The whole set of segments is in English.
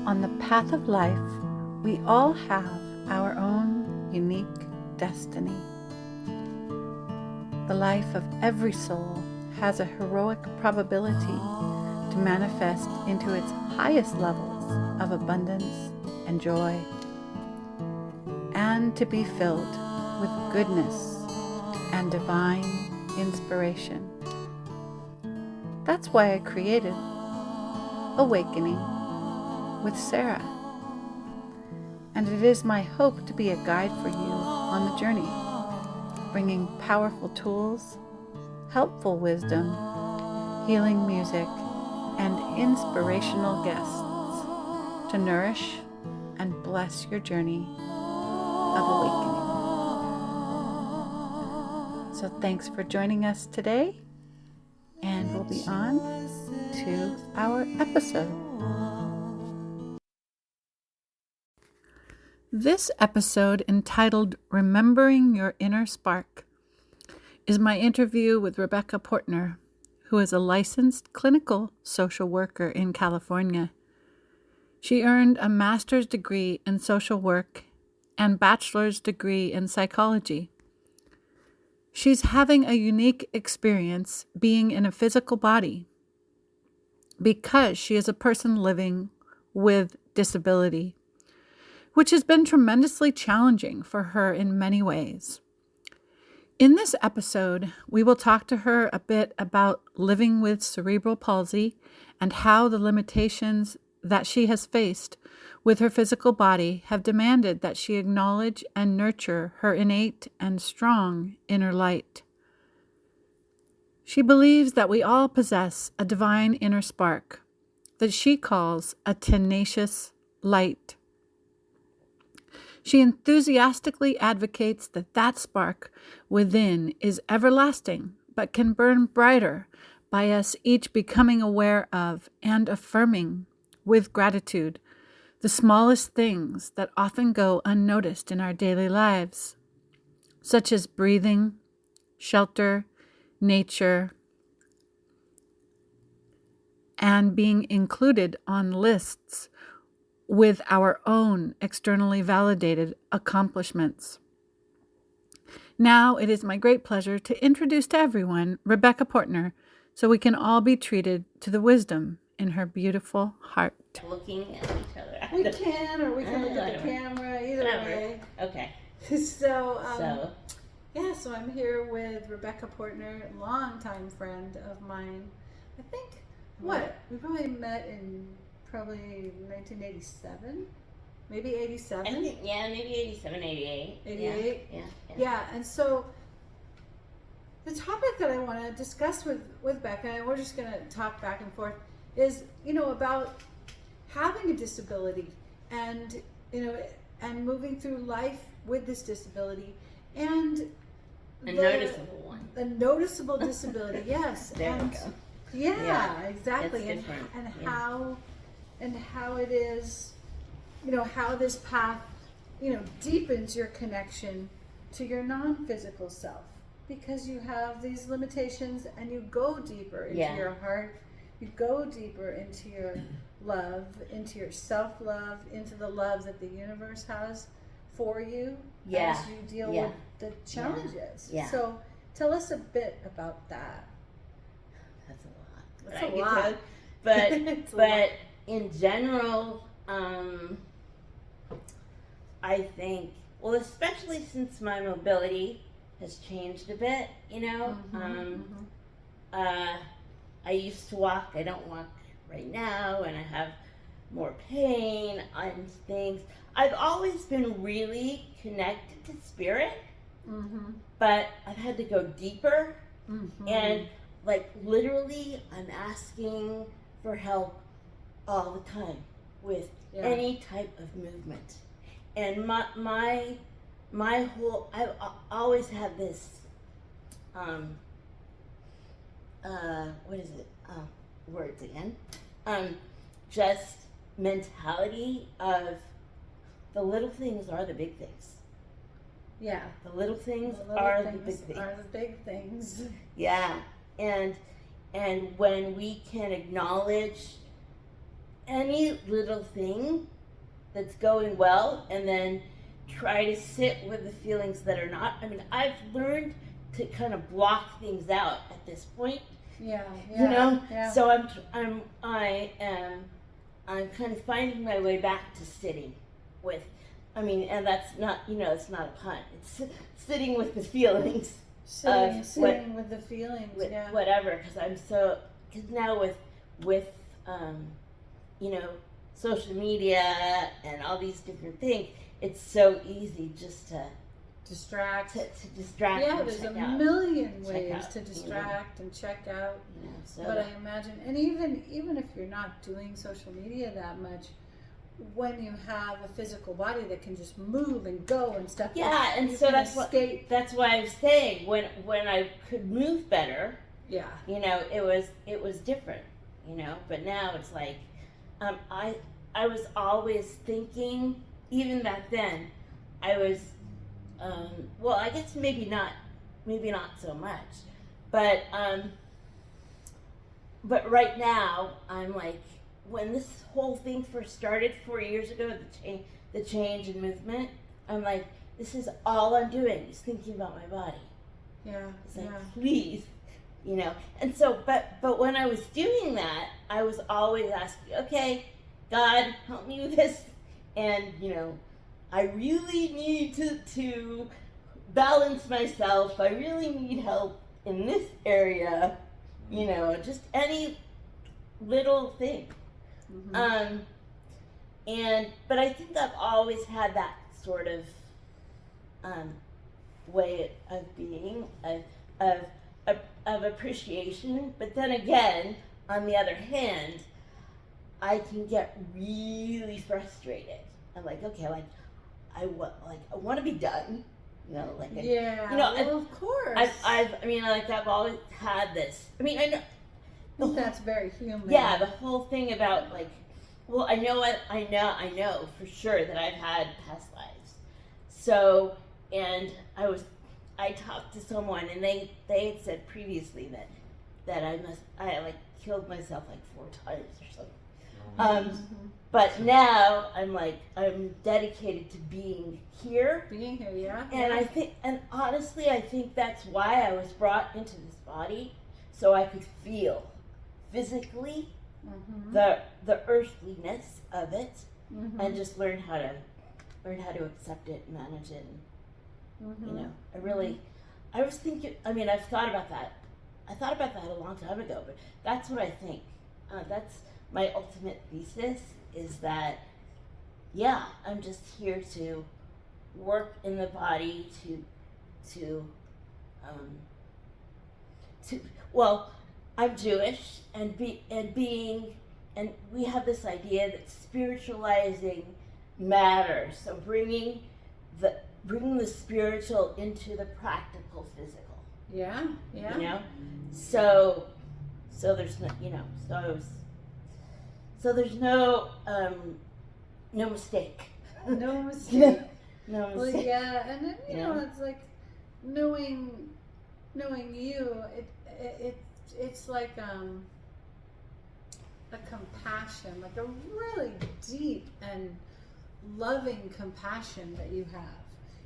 On the path of life, we all have our own unique destiny. The life of every soul has a heroic probability to manifest into its highest levels of abundance and joy, and to be filled with goodness and divine inspiration. That's why I created Awakening with Sarah. And it is my hope to be a guide for you on the journey, bringing powerful tools, helpful wisdom, healing music, and inspirational guests to nourish and bless your journey of awakening. So thanks for joining us today, and we'll be on to our episode. This episode, entitled Remembering Your Inner Spark, is my interview with Rebecca Portner, who is a licensed clinical social worker in California. She earned a master's degree in social work and bachelor's degree in psychology. She's having a unique experience being in a physical body because she is a person living with disability, which has been tremendously challenging for her in many ways. In this episode, we will talk to her a bit about living with cerebral palsy and how the limitations that she has faced with her physical body have demanded that she acknowledge and nurture her innate and strong inner light. She believes that we all possess a divine inner spark that she calls a tenacious light. She enthusiastically advocates that that spark within is everlasting, but can burn brighter by us each becoming aware of and affirming with gratitude the smallest things that often go unnoticed in our daily lives, such as breathing, shelter, nature, and being included on lists with our own externally validated accomplishments. Now it is my great pleasure to introduce to everyone Rebecca Portner, so we can all be treated to the wisdom in her beautiful heart. Looking at each other. We can, or we can look at the camera, either way. Okay. So I'm here with Rebecca Portner, longtime friend of mine. I think, we probably met in probably 1987, maybe 87. I think, maybe 87, 88. 88? Yeah. And so the topic that I want to discuss with Becca, and we're just going to talk back and forth, is, about having a disability and, and moving through life with this disability and a noticeable one. A noticeable disability, yes. There we go. Yeah, exactly. And how it is, how this path, deepens your connection to your non-physical self, because you have these limitations and you go deeper into your heart, you go deeper into your love, into your self-love, into the love that the universe has for you as you deal with the challenges. Yeah. So tell us a bit about that. That's a lot. That's a lot. But in general, I think, especially since my mobility has changed a bit, I used to walk. I don't walk right now, and I have more pain and things. I've always been really connected to spirit, but I've had to go deeper, and literally I'm asking for help all the time with any type of movement. And my whole, I've always had this what is it? Words again. Just mentality of the little things are the big things. Yeah. The little things are the big things. Are the big things. Yeah. And when we can acknowledge any little thing that's going well, and then try to sit with the feelings that are not. I mean, I've learned to kind of block things out at this point. Yeah. You know, Yeah. so I'm kind of finding my way back to sitting with. I mean, and that's not, it's not a pun. It's sitting with the feelings. Sitting with the feelings. With Yeah. whatever, because now with social media and all these different things, it's so easy just to distract. To distract. Yeah, and there's check a out. million Check ways out, to distract and check out. So but I imagine, and even if you're not doing social media that much, when you have a physical body that can just move and go and stuff, yeah, and so that's why I was saying when I could move better, yeah, it was different, but now it's like, I was always thinking, even back then, I was, well, I guess maybe not so much, but right now I'm like, when this whole thing first started 4 years ago, the change and movement, I'm like, this is all I'm doing is thinking about my body. Yeah. It's like, please, And so, but when I was doing that, I was always asking, okay, God, help me with this, and I really need to balance myself. I really need help in this area, just any little thing. Mm-hmm. But I think I've always had that sort of way of being, of appreciation. But then again, on the other hand, I can get really frustrated. I'm like, okay, I want to be done. Of course. I've always had this. I mean, I know. That's very human. Yeah, the whole thing about I know for sure that I've had past lives. So, and I talked to someone, and they had said previously that I killed myself 4 times or something. But now I'm dedicated to being here. Being here, yeah. And honestly, I think that's why I was brought into this body, so I could feel physically the earthliness of it, and just learn how to accept it, manage it. And, I was thinking. I mean, I've thought about that. I thought about that a long time ago, but that's what I think. That's my ultimate thesis, is that, yeah, I'm just here to work in the body well, I'm Jewish, and we have this idea that spiritualizing matters. So bringing the spiritual into the practical physical. Yeah. So there's no no mistake. No mistake. No Well, mistake. yeah, and then it's like knowing you. It's like a compassion, like a really deep and loving compassion that you have,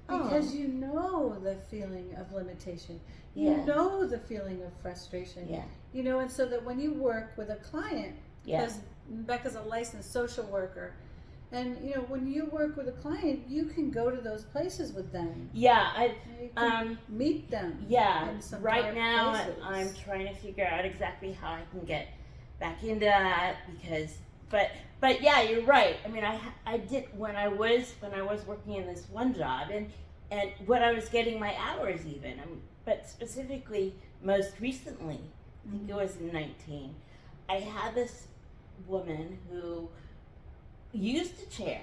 because you know the feeling of limitation. You know the feeling of frustration. Yeah. And so that when you work with a client, Yeah. because Becca's a licensed social worker, and when you work with a client, you can go to those places with them. Yeah, You can meet them. Yeah, in some right dark now places. I'm trying to figure out exactly how I can get back into that, because, but yeah, you're right. I mean, I did when I was working in this one job, and when I was getting my hours even, but specifically most recently, I think it was in 19, I had this woman who used a chair,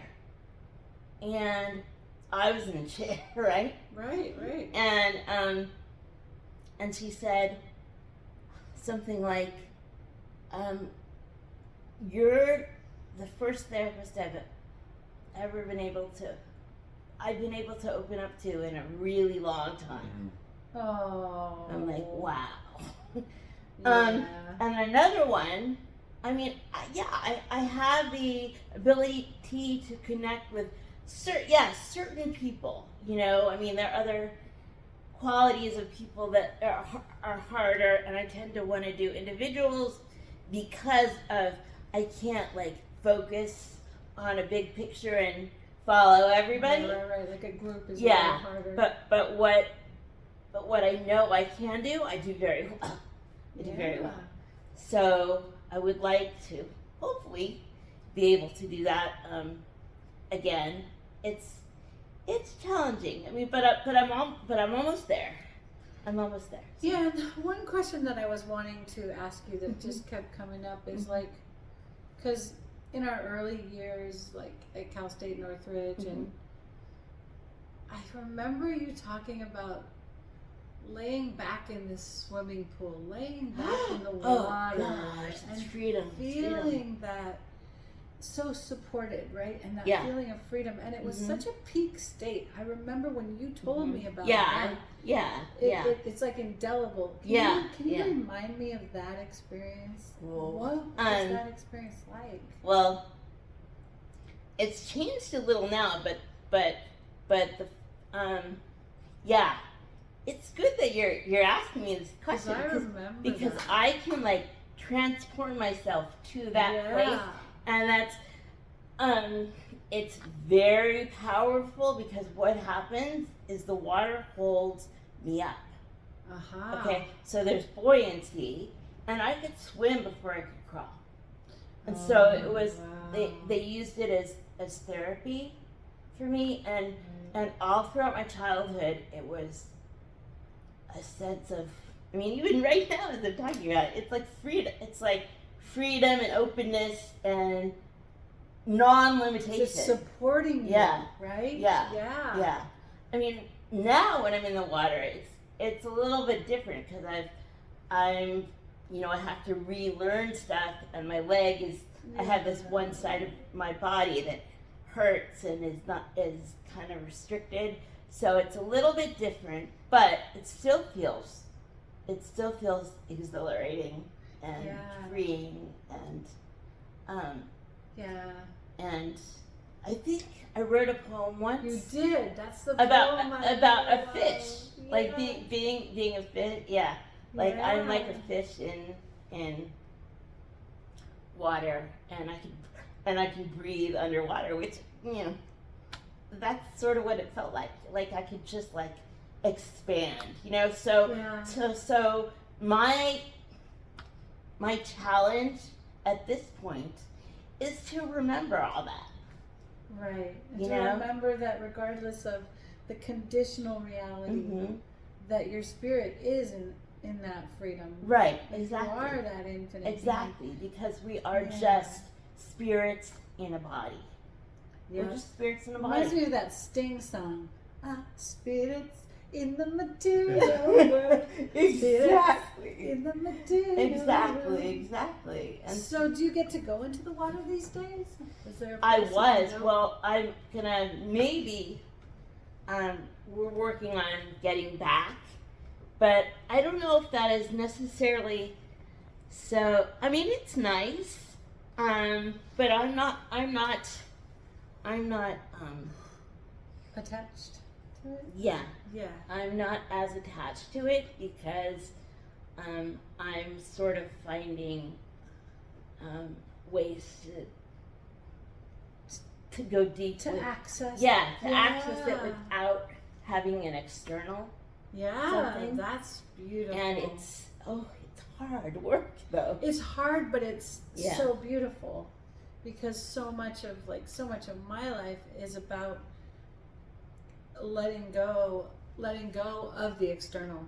and I was in a chair, right? Right. And she said something like, "You're the first therapist I've been able to open up to in a really long time." Oh. I'm like, wow. Yeah. And another one I mean, I have the ability to connect with certain people. You know, I mean, there are other qualities of people that are harder, and I tend to want to do individuals because of I can't like focus on a big picture and follow everybody. Right. Like a group is Yeah, harder. but what I know I can do, I do very well. I do very well. So I would like to hopefully be able to do that again. It's challenging. I mean, but I'm almost there. I'm almost there. So. Yeah, and one question that I was wanting to ask you that just kept coming up is like, because in our early years, like at Cal State Northridge, and I remember you talking about laying back in this swimming pool, laying back in the water, and freedom, feeling that so supported, right? And that feeling of freedom, and it was such a peak state. I remember when you told me about that. It's like indelible. Can you remind me of that experience? What was that experience like? Well, it's changed a little now, but it's good that you're asking me this question because I can like transport myself to that place, and that's it's very powerful because what happens is the water holds me up. Okay, so there's buoyancy, and I could swim before I could crawl, and so it was they used it as therapy for me, and all throughout my childhood it was a sense of, I mean, even right now as I'm talking about it, it's like freedom. It's like freedom and openness and non-limitation. Just supporting you, right? Yeah. I mean, now when I'm in the water, it's a little bit different because I'm I have to relearn stuff, and my leg is I have this one side of my body that hurts and is kind of restricted. So it's a little bit different, but it still feels exhilarating and freeing and and I think I wrote a poem once. You did. That's the about poem a fish, like being a fish. Yeah, like I'm like a fish in water, and I can breathe underwater, which that's sort of what it felt like. Like I could just like expand, So my challenge at this point is to remember all that. Right. And to remember that regardless of the conditional reality, that your spirit is in that freedom. Right. That exactly. You are that infinite. Exactly, because we are just spirits in a body. Yeah. We're just spirits in a body. Reminds me of that Sting song. Spirits in the material world. Exactly. In the material world. Exactly. And so, do you get to go into the water these days? Is there I was. Well, I'm gonna maybe. We're working on getting back, but I don't know if that is necessarily. So I mean, it's nice, but I'm not attached to it. Yeah. Yeah. I'm not as attached to it because I'm sort of finding ways to go deep to access. Yeah, to access it without having an external. Yeah, something. That's beautiful. And it's hard work though. It's hard, but it's so beautiful because so much of my life is about letting go of the external,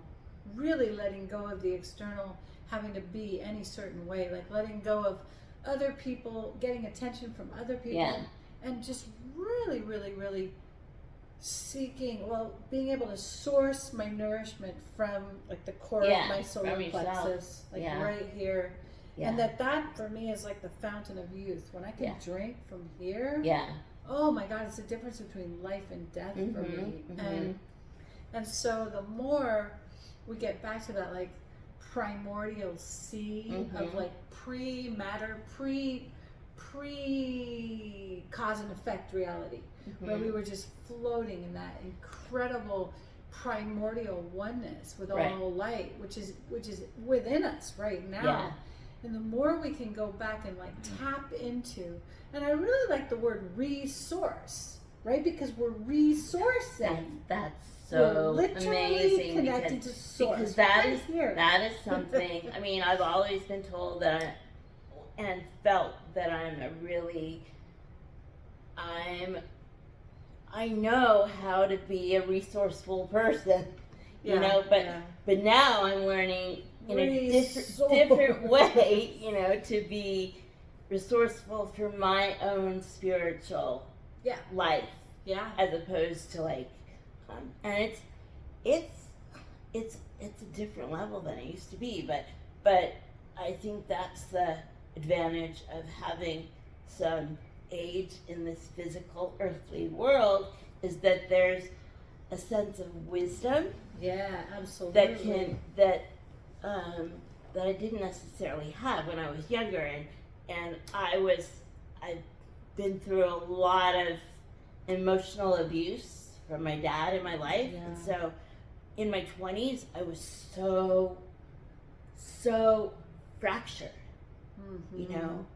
really letting go of the external having to be any certain way, like letting go of other people, getting attention from other people, and just really, really, really being able to source my nourishment from like the core of my solar plexus, like right here. And that for me is like the fountain of youth. When I can drink from here, oh my God, it's the difference between life and death for me. And so the more we get back to that, like primordial sea of like pre-matter, pre-cause and effect reality, where we were just floating in that incredible primordial oneness with all light, which is within us right now. Yeah. And the more we can go back and like tap into, and I really like the word resource, right? Because we're resourcing. That's so we're literally amazing connected to source. Because that right is here. that is something. I mean, I've always been told that and felt that I know how to be a resourceful person, you know, but now I'm learning in a different way, you know, to be resourceful for my own spiritual life, as opposed to like, and it's a different level than it used to be, but I think that's the advantage of having some age in this physical earthly world, is that there's a sense of wisdom absolutely that I didn't necessarily have when I was younger, and I've been through a lot of emotional abuse from my dad in my life, and so in my 20s I was so fractured, you know.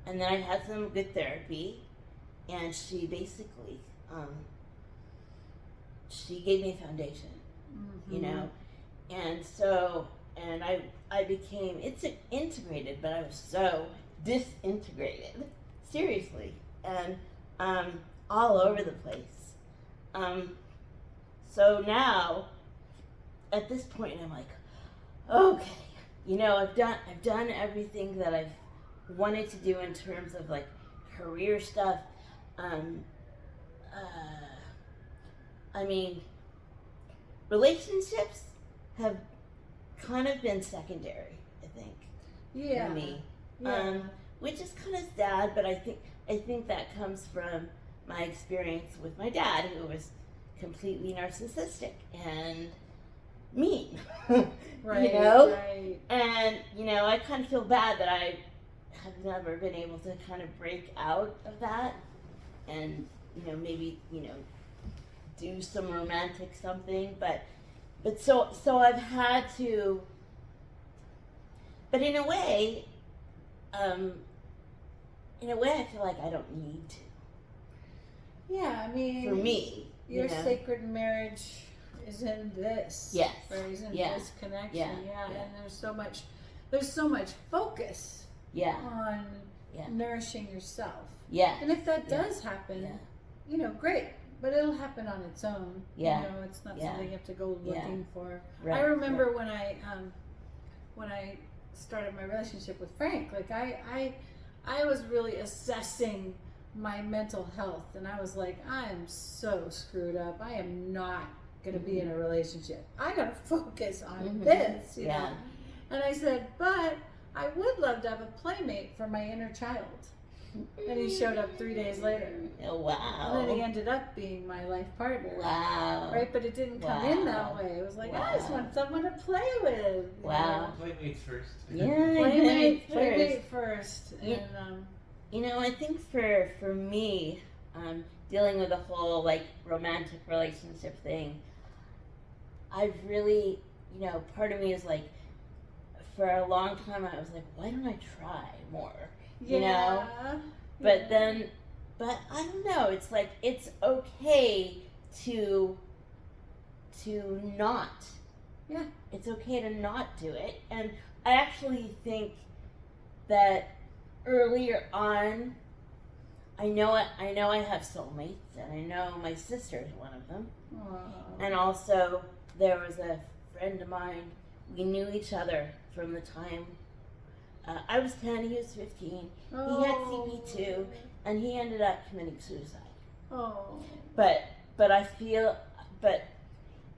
And then I had some good therapy, and she basically, she gave me a foundation, you know, and so, and I became, it's integrated, but I was so disintegrated, seriously, and all over the place. So now, at this point, I'm like, okay, you know, I've done everything that I've wanted to do in terms of like career stuff. I mean, relationships have kind of been secondary, I think, for me. Which is kind of sad, but I think that comes from my experience with my dad, who was completely narcissistic and mean, right, you know? Right. And, you know, I kind of feel bad that I have never been able to kind of break out of that and, you know, maybe, you know, do some romantic something, but so I've had to, but in a way I feel like I don't need to. Yeah, I mean, for me, your sacred marriage is in this. Yes. Right, is in this connection. And there's so much focus on nourishing yourself. Yeah. And if that does happen, you know, great. But it'll happen on its own. Yeah. You know, it's not something you have to go looking for. Right. I remember when I started my relationship with Frank, like I was really assessing my mental health, and I was like, I am so screwed up. I am not going to be in a relationship. I got to focus on this, you know. And I said, but I would love to have a playmate for my inner child. And he showed up 3 days later. Oh, wow. And then he ended up being my life partner. Wow. Right? But it didn't come in that way. It was like, I just want someone to play with. Wow. Playmate first. Yeah, playmate first. Yeah. And, you know, I think for me, dealing with the whole like romantic relationship thing, I've really, you know, part of me is like, for a long time I was like, why don't I try more? You know? But then, but I don't know, it's like, it's okay to not. Yeah. It's okay to not do it. And I actually think that earlier on, I know I have soulmates, and I know my sister is one of them. Aww. And also, there was a friend of mine, we knew each other from the time I was 10, he was 15. He had CP2, and he ended up committing suicide. Oh. But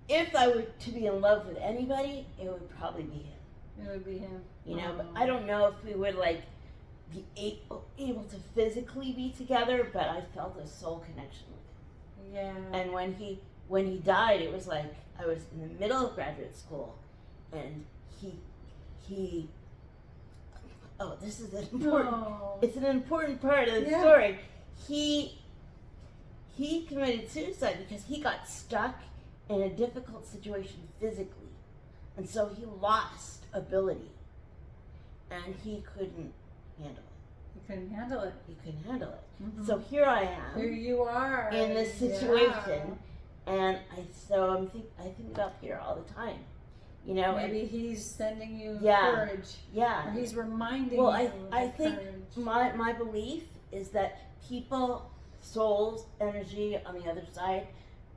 if I were to be in love with anybody, it would probably be him. It would be him. You know, but I don't know if we would like be able to physically be together, but I felt a soul connection with him. Yeah. And when he died, it was like I was in the middle of graduate school, and he oh, this is an important, Oh. it's an important part of the Yeah. story. He committed suicide because he got stuck in a difficult situation physically. And so he lost ability. And he couldn't handle it. You couldn't handle it. He couldn't handle it. Mhm. So here I am Here you are. in this situation. And I think about Peter all the time. You know, Maybe he's sending you Yeah. courage. yeah. Or he's reminding Well, you I of the think courage. my belief is that people, souls, energy on the other side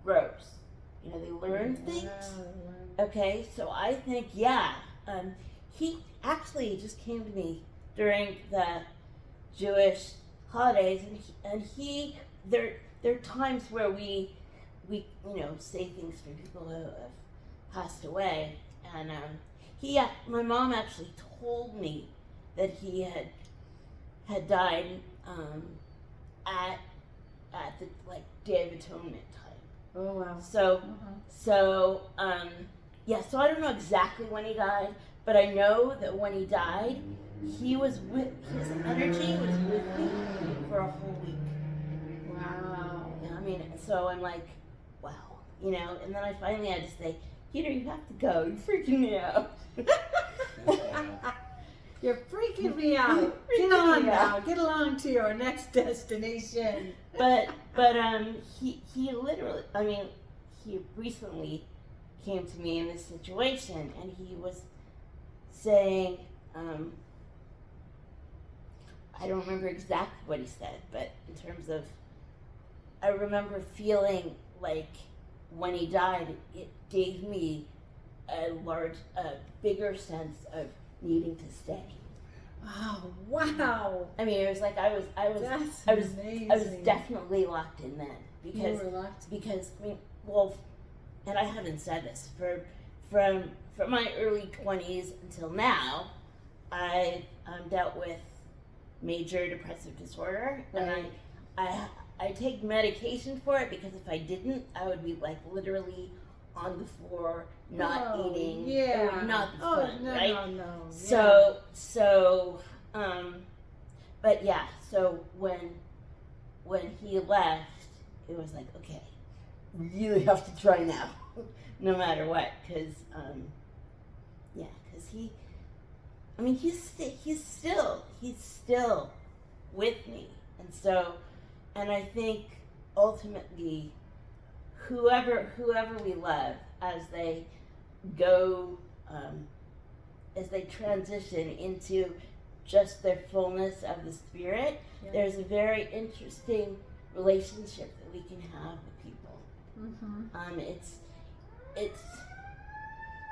grows. You know, they learn things. Yeah. Okay, so I think, he actually just came to me during the Jewish holidays, and there are times where we say things for people who have passed away, and my mom actually told me that he had died at the Day of Atonement time. Oh wow. So so I don't know exactly when he died, but I know that when he died, his energy was with me for a whole week. Wow. I mean, so I'm like, wow, and then I finally had to say, Peter, you have to go. You're freaking me out. You're freaking me out. Get on now. Get along to your next destination. But he literally, he recently came to me in this situation, and he was saying, I don't remember exactly what he said, but in terms of, I remember feeling like when he died, it gave me a bigger sense of needing to stay. Oh wow. I mean, it was like I was amazing. I was definitely locked in then because You were locked. because and I haven't said this from my early 20s until now, I dealt with major depressive disorder, Right. and I take medication for it because if I didn't, I would be literally on the floor, not eating. Yeah. It would not be fun, no, right? no. But yeah, so when he left, it was like, okay, you really have to try now, no matter what, because he's still with me, and I think ultimately, whoever we love, as they go, as they transition into just their fullness of the spirit, Yeah. there's a very interesting relationship that we can have with people. Mm-hmm.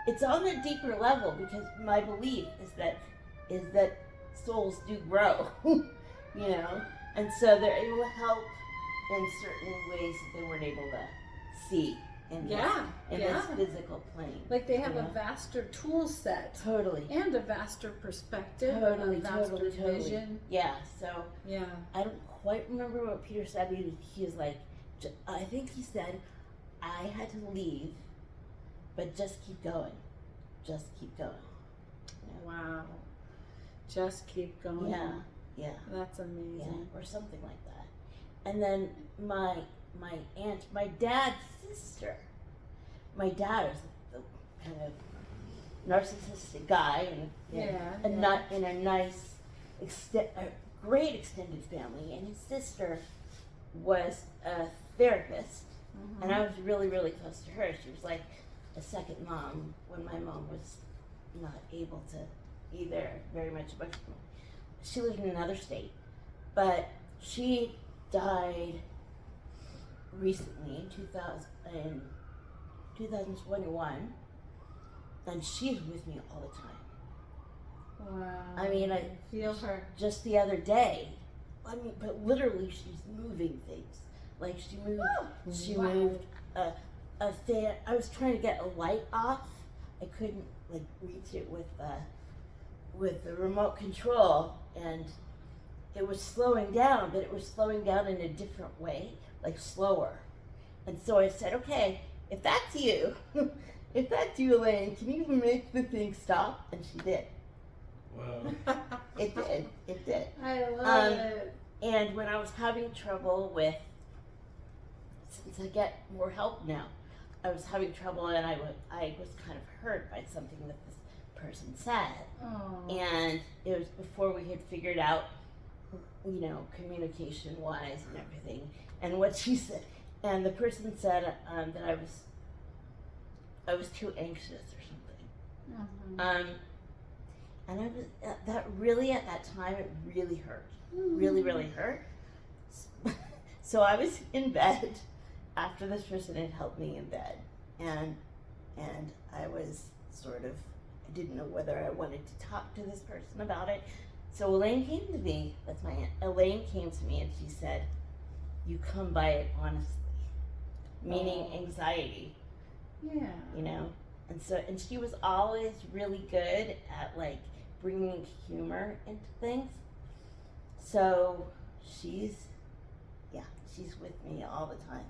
It's on a deeper level because my belief is that souls do grow, and so it will help in certain ways that they weren't able to see in this physical plane. Like they have a vaster tool set. Totally. And a vaster perspective. Totally, a vaster totally. vision. Yeah, so Yeah. I don't quite remember what Peter said. He was like, I think he said, I had to leave, but just keep going. Just keep going. Wow. Just keep going. Yeah. That's amazing. Yeah, or something like that. And then my aunt, my dad's sister. My dad is the kind of narcissistic guy, and not in a nice, great extended family. And his sister was a therapist, and I was really, really close to her. She was like a second mom when my mom was not able to be there very much emotionally. She lived in another state, but she died recently in 2021, and she's with me all the time. Wow. I mean, I feel her. Just the other day, but literally she's moving things. Like she moved a fan. I was trying to get a light off. I couldn't reach it with the remote control, and it was slowing down, but it was slowing down in a different way, slower. And so I said, okay, if that's you, if that's you, Elaine, can you make the thing stop? And she did. Wow. It did. It did. I love it. And when I was having trouble with, since I get more help now, I was having trouble, and I was kind of hurt by something that this person said. Oh. And it was before we had figured out, communication wise and everything, and what she said. And the person said that I was too anxious or something. Mm-hmm. And I was that really at that time it really hurt, really really hurt. So I was in bed after this person had helped me in bed, and I was I didn't know whether I wanted to talk to this person about it. So Elaine came to me. That's my aunt. Elaine came to me and she said, "You come by it honestly," meaning anxiety. Yeah. And she was always really good at like bringing humor into things. So she's with me all the time.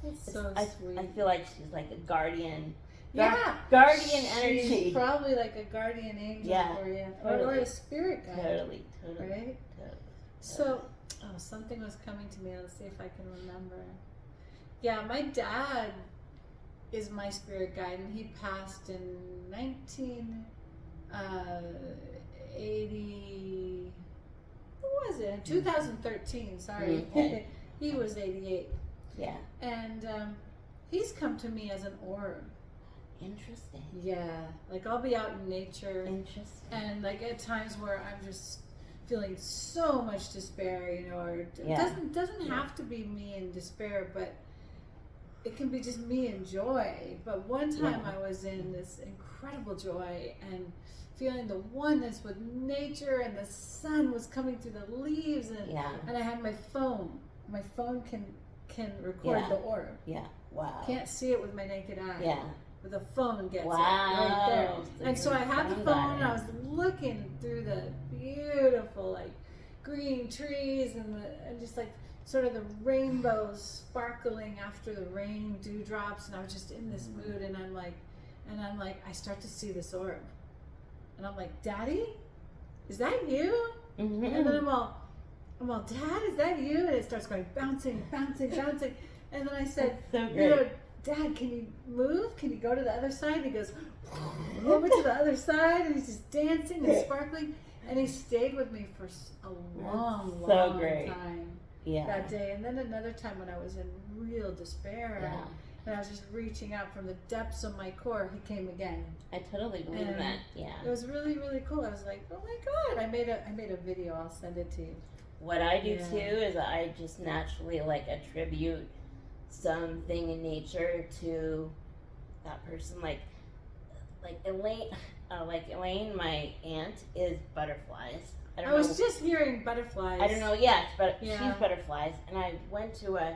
That's so sweet. I feel like she's like a guardian. Guardian energy. She's probably like a guardian angel for you. Totally. Or a spirit guide. Totally. Right? Totally. So, something was coming to me. Let's see if I can remember. Yeah, my dad is my spirit guide, and he passed in 1980. What was it? 2013. Sorry, Okay. He was 88. Yeah. And he's come to me as an orb. Interesting. Yeah, like I'll be out in nature. Interesting. And like at times where I'm just feeling so much despair, or it doesn't have to be me in despair, but it can be just me in joy. But one time I was in this incredible joy and feeling the oneness with nature, and the sun was coming through the leaves, and I had my phone. My phone can record the orb. Yeah. Wow. Can't see it with my naked eye. Yeah. But the phone gets it Wow. right there. So And so I had the phone phone, got and it. I was looking through the beautiful like green trees and just like sort of the rainbows sparkling after the rain, dewdrops, and I was just in this mood, and I'm like, I start to see this orb, and I'm like, Daddy, is that you? Mm-hmm. And then I'm all, Dad, is that you? And it starts going bouncing, and then I said, So great. Dad, can you move? Can you go to the other side? And he goes over to the other side, and he's just dancing and sparkling, and he stayed with me for a long time. Yeah. That day. And then another time when I was in real despair and I was just reaching out from the depths of my core, he came again. I totally believe that. Yeah. It was really, really cool. I was like, oh my God. I made a video. I'll send it to you. What I do too is I just naturally like attribute something in nature to that person. Like Elaine, my aunt, is butterflies. I was just hearing butterflies. I don't know. Yes, but she's butterflies. And I went to a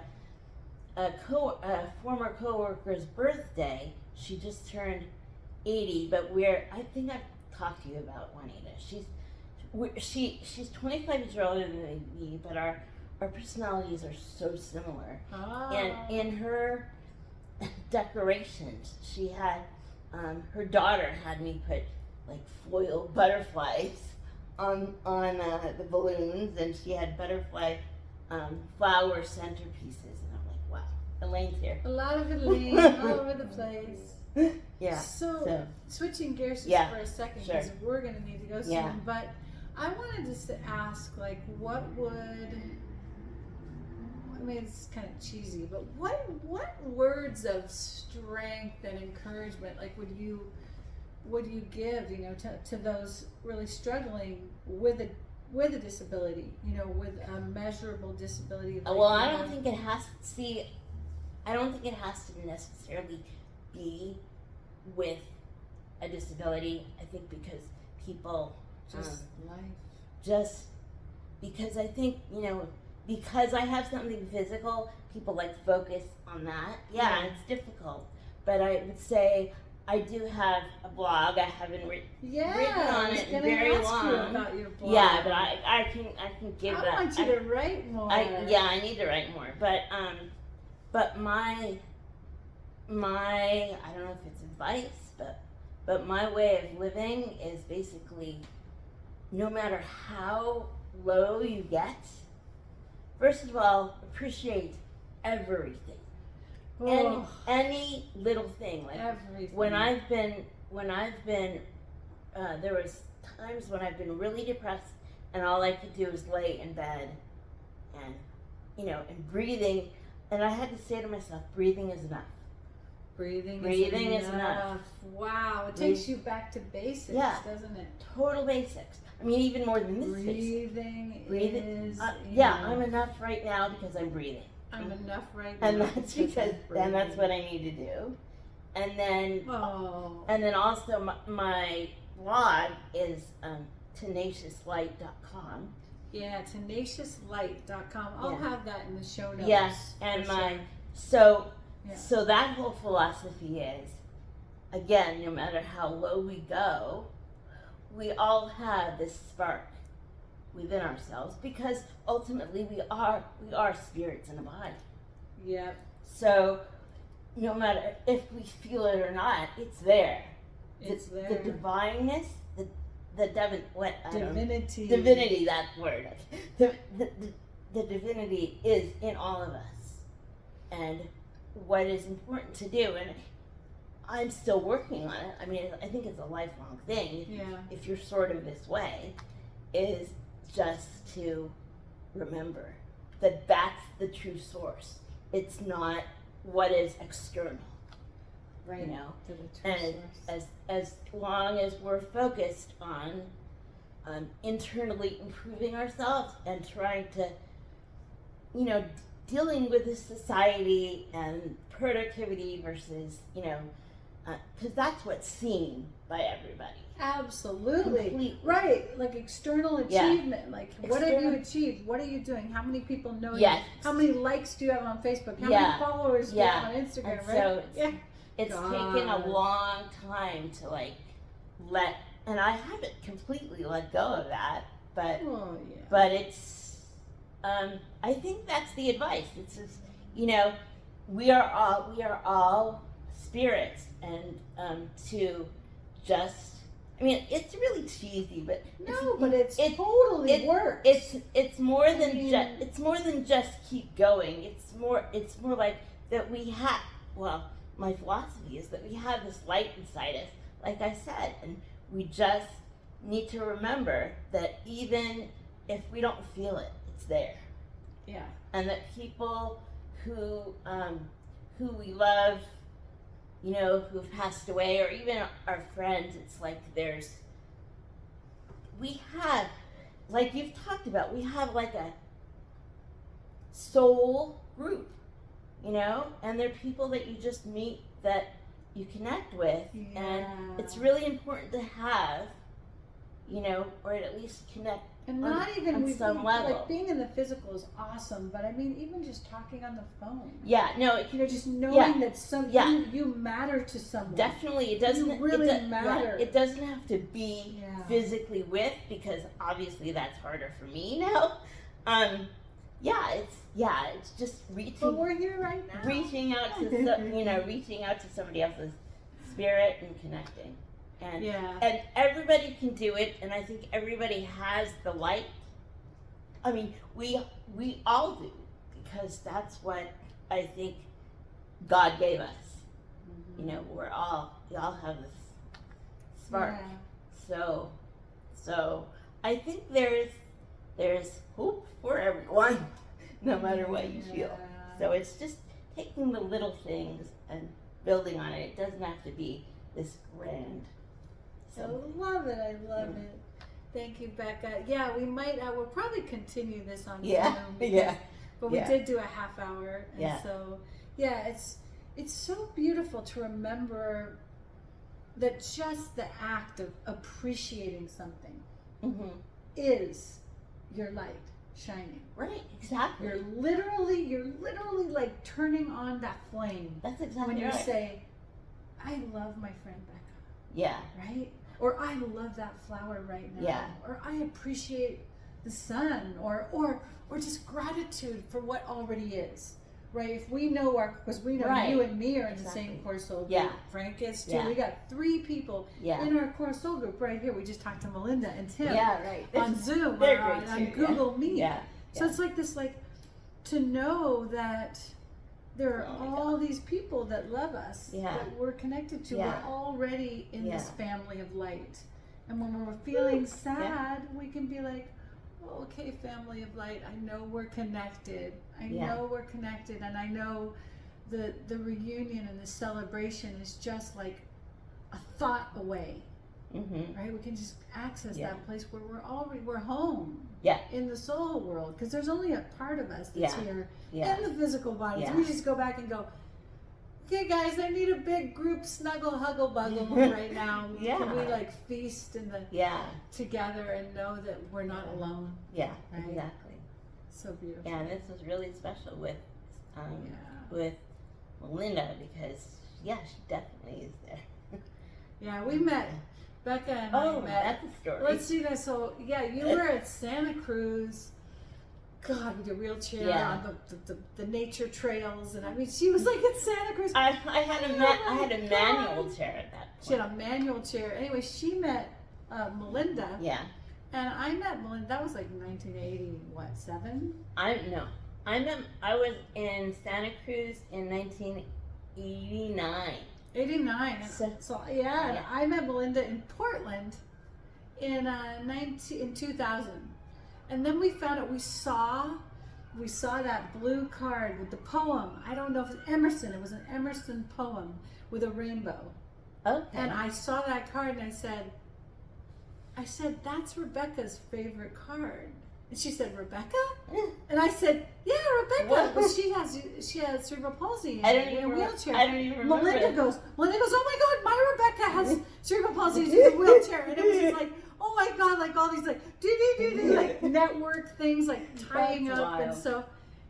former coworker's birthday. She just turned 80, but I think I've talked to you about Juanita. She's 25 years older than me, but our personalities are so similar. Oh. And in her decorations, she had her daughter had me put like foil butterflies on the balloons, and she had butterfly flower centerpieces, and I'm like, wow, Elaine's here. A lot of Elaine all over the place. Yeah. So switching gears just for a second, because we're going to need to go soon. Yeah. But I wanted to ask, like, what would, I mean, it's kind of cheesy, but what words of strength and encouragement, like, would you give, to those really struggling with a disability, with a measurable disability? Like, well, I don't think it has to necessarily be with a disability. I think because people because I think, because I have something physical, people like focus on that. Yeah, it's difficult. But I would say I do have a blog. I haven't written on it very long. You about your blog. Yeah, but I can give that. I want you to write more. I need to write more. But my I don't know if it's advice, but my way of living is basically, no matter how low you get, first of all, appreciate everything. Oh, Any little thing. Like everything. when I've been, there was times when I've been really depressed, and all I could do was lay in bed, and and breathing, and I had to say to myself, breathing is enough. Breathing is enough. Wow, it takes you back to basics, doesn't it? Total basics. I mean, even more than this. Breathing is I'm enough right now because I'm breathing. I'm enough right now. And that's because, and that's what I need to do. And then also my blog is tenaciouslight.com. Yeah, tenaciouslight.com. I'll have that in the show notes. Yes, and so that whole philosophy is, again, no matter how low we go, we all have this spark within ourselves, because ultimately we are spirits in a body. Yep. So no matter if we feel it or not, it's there. It's there. The divineness, divinity, that word. The divinity is in all of us. And what is important to do, and I'm still working on it. I mean, I think it's a lifelong thing. Yeah. If you're sort of this way, is just to remember that that's the true source. It's not what is external. Right. And as long as we're focused on internally improving ourselves and trying to, dealing with this society and productivity versus, because that's what's seen by everybody. Absolutely. Completely. Right. Like external achievement. Like what have you achieved? What are you doing? How many people know you? How many likes do you have on Facebook? How many followers do you have on Instagram? And right? So it's taken a long time to and I haven't completely let go of that, but it's I think that's the advice. It's just, we are all spirits, and to just, I mean, it's really cheesy, but it totally works. It's more than just keep going. It's more like that we have. Well, my philosophy is that we have this light inside us, like I said, and we just need to remember that even if we don't feel it, it's there. Yeah. And that people who we love, who've passed away, or even our friends, it's like we have, like you've talked about, we have like a soul group, and they're people that you just meet, that you connect with, and it's really important to have, or at least connect. And not even on some level. Like being in the physical is awesome, but I mean, even just talking on the phone. Yeah, no, just knowing that you matter to someone. Definitely, it doesn't matter. It doesn't have to be physically with, because obviously that's harder for me now. It's just reaching. But we're here right now. Reaching out to reaching out to somebody else's spirit and connecting. And everybody can do it, and I think everybody has the light. I mean, we all do, because that's what I think God gave us. Mm-hmm. We all have this spark. Yeah. So I think there's hope for everyone, no matter what you feel. So it's just taking the little things and building on it. It doesn't have to be this grand. I love it. Thank you, Becca. Yeah, we might. We'll probably continue this on Zoom. But we did do a half hour, and so it's so beautiful to remember that just the act of appreciating something is your light shining. Right, exactly. You're literally like turning on that flame. That's exactly when you right. say, "I love my friend Becca." Yeah. Right? Or I love that flower right now. Yeah. Or I appreciate the sun, or just gratitude for what already is. right? If we know because we know Right. you and me are in the Exactly. same core soul group. Yeah. Frank is too. Yeah. We got 3 people Yeah. in our core soul group right here. We just talked to Melinda and Tim Yeah, right. on Zoom They're or great on too, Google Meet. Yeah. So it's like this, like, to know that there are Oh my all these people that love us, Yeah. that we're connected to. Yeah. We're already in this Yeah. family of light. And when we're feeling sad, we can be like, oh, okay, family of light, I know we're connected. I know we're connected. And I know the reunion and the celebration is just like a thought away. Mm-hmm. Right? We can just access Yeah. that place where we're home. Yeah. In the soul world, because there's only a part of us that's here Yeah. in the physical body. Yeah. So we just go back and go, okay, guys, I need a big group snuggle, huggle, buggle right now. Yeah. Can we like feast in the together and know that we're not alone? Yeah. Right? Exactly. So beautiful. Yeah, and this was really special with Melinda because she definitely is there. Yeah, we met. Becca and I met. That's a story. Let's see that. So you were at Santa Cruz. God, with your wheelchair on the nature trails, and I mean, she was like at Santa Cruz. I had a manual chair at that point. She had a manual chair. Anyway, she met Melinda. Yeah. And I met Melinda. That was like 1987. I was in Santa Cruz in 1989. 89. So and I met Melinda in Portland in 2000. And then we found out, we saw that blue card with the poem. I don't know if it's Emerson. It was an Emerson poem with a rainbow. Okay. And I saw that card and I said, that's Rebecca's favorite card. And she said, Rebecca? And I said, yeah, Rebecca. What? But she has cerebral palsy I don't in a even wheelchair. I don't even remember. Melinda goes, oh my God, my Rebecca has cerebral palsy. She's in a wheelchair. And it was just like, oh my God, like all these like like network things like tying That's up. wild. And so,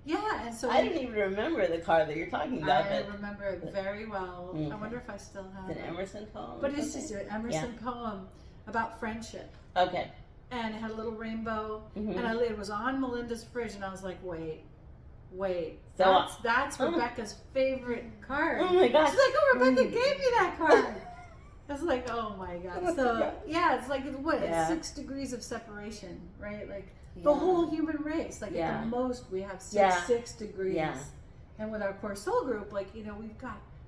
and so I don't even remember the car that you're talking about. I remember it very well. Mm-hmm. I wonder if I still have It's an it. Emerson poem. But it's just an Emerson poem about friendship. Okay. And it had a little rainbow, Mm-hmm. and it was on Melinda's fridge, and I was like, wait, So, that's Rebecca's favorite card. Oh my gosh. She's like, oh, Rebecca gave me that card. I was like, oh my God. So it's like it's 6 degrees of separation, right? Like the whole human race, like at the most we have six degrees. Yeah. And with our core soul group, like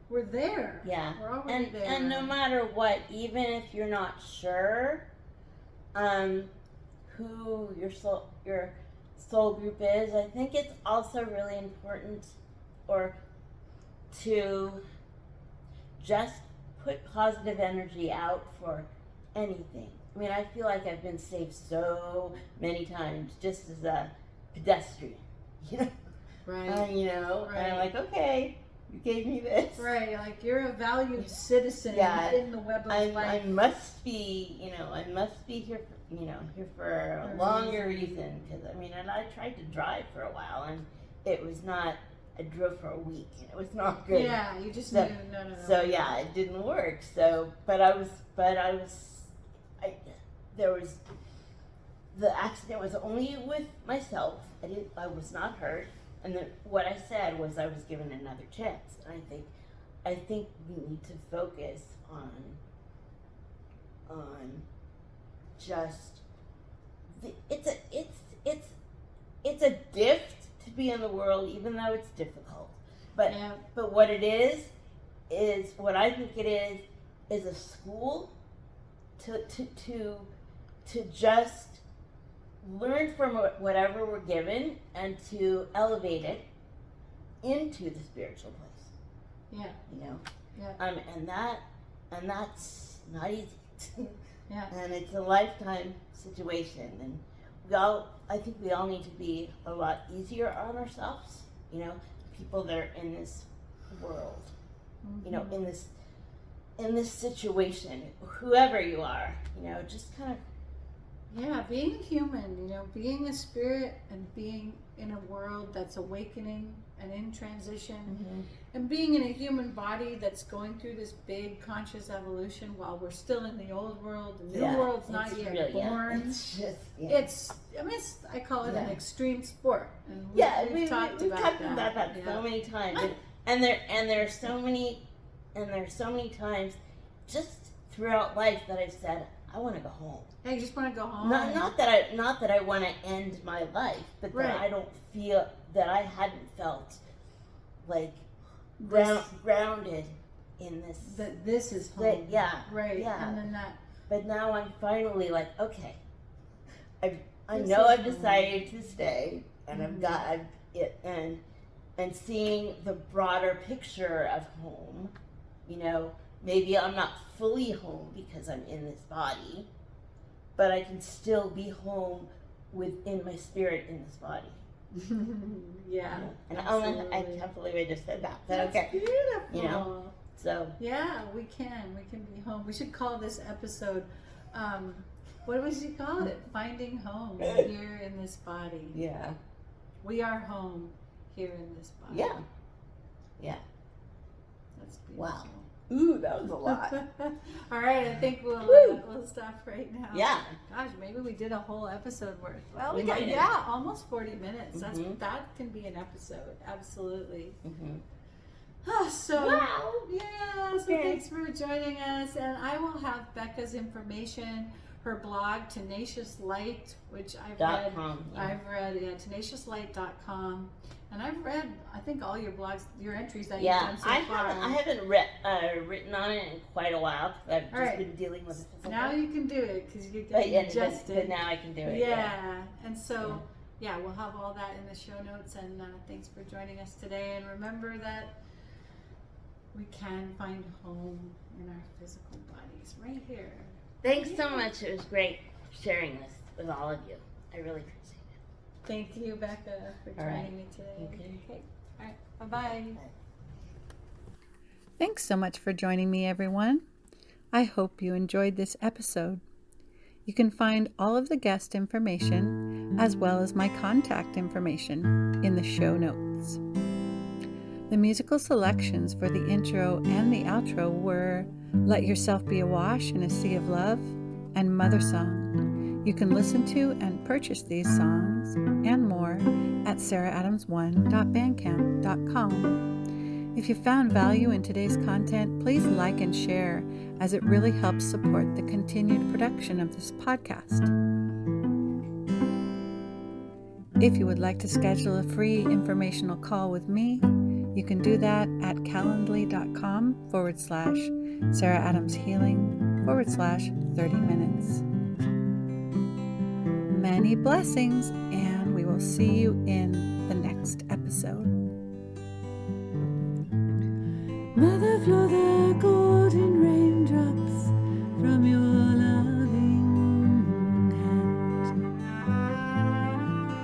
we're there. Yeah. We're already there. And no matter what, even if you're not sure who your soul group is, I think it's also really important to just put positive energy out for anything. I mean, I feel like I've been saved so many times just as a pedestrian, Right. And I'm like, okay, you gave me this. Right, like you're a valued citizen in the web of life. I must be, here for a longer reason. Because and I tried to drive for a while, and it was not. I drove for a week, and it was not good. Yeah, you just knew no. So it didn't work. So, the accident was only with myself. I was not hurt. And then what I said was I was given another chance. And I think we need to focus on just it's a gift to be in the world, even though it's difficult. But what it is what I think it is a school to just learn from whatever we're given and to elevate it into the spiritual place. And that's not easy. And it's a lifetime situation, and I think we all need to be a lot easier on ourselves, people that are in this world, in this situation, whoever you are, just kind of. Yeah, being human, being a spirit and being in a world that's awakening and in transition, and being in a human body that's going through this big conscious evolution while we're still in the old world. The new world's not yet born. It's just, I call it an extreme sport. And we've talked talked about about that so many times, and there are so many times just throughout life that I've said I want to go home. Hey, you just want to go home. Not that I want to end my life, but that I don't feel that I hadn't felt like grounded in this. That this is home. Right. Yeah. And then that. But now I'm finally like, okay, I This know is I've home. decided to stay, and I've it and seeing the broader picture of home. You know, maybe I'm not fully home because I'm in this body, but I can still be home within my spirit in this body. Yeah. And I can't believe I just said that. But That's okay. beautiful. You know. So yeah, we can be home. We should call this episode, what would you call it? Finding home here in this body. yeah. We are home here in this body. Yeah. Yeah. That's beautiful. Wow. Ooh, that was a lot. All right, I think we'll stop right now. Yeah. Gosh, maybe we did a whole episode worth. Well, We we got might have. almost 40 minutes. Mhm. That can be an episode, absolutely. Mm-hmm. So Wow. yeah, so Okay. thanks for joining us, and I will have Becca's information, her blog Tenacious Light, which I've read. .com, yeah. I've read tenaciouslight.com, and I've read I think all your blogs, your entries that you've done so I far. haven't written on it in quite a while because I've just been dealing with it. Now you can do it because you get but adjusted. now I can do it. Yeah, and so we'll have all that in the show notes. And thanks for joining us today. And remember that we can find home in our physical bodies right here. Thanks so much. It was great sharing this with all of you. I really appreciate it. Thank you, Becca, for joining me today. Okay. All right. Bye-bye. Thanks so much for joining me, everyone. I hope you enjoyed this episode. You can find all of the guest information as well as my contact information in the show notes. The musical selections for the intro and the outro were Let Yourself Be Awash in a Sea of Love and Mother Song. You can listen to and purchase these songs and more at sarahdams1.bandcamp.com. If you found value in today's content, please like and share, as it really helps support the continued production of this podcast. If you would like to schedule a free informational call with me, you can do that at calendly.com/SarahAdamsHealing/30 minutes. Many blessings, and we will see you in the next episode. Mother, flow the golden raindrops from your loving hand.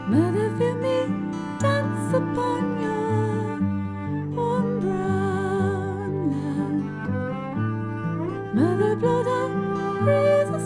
Mother, feel me dance upon your warm brown land. Mother, blow the breeze of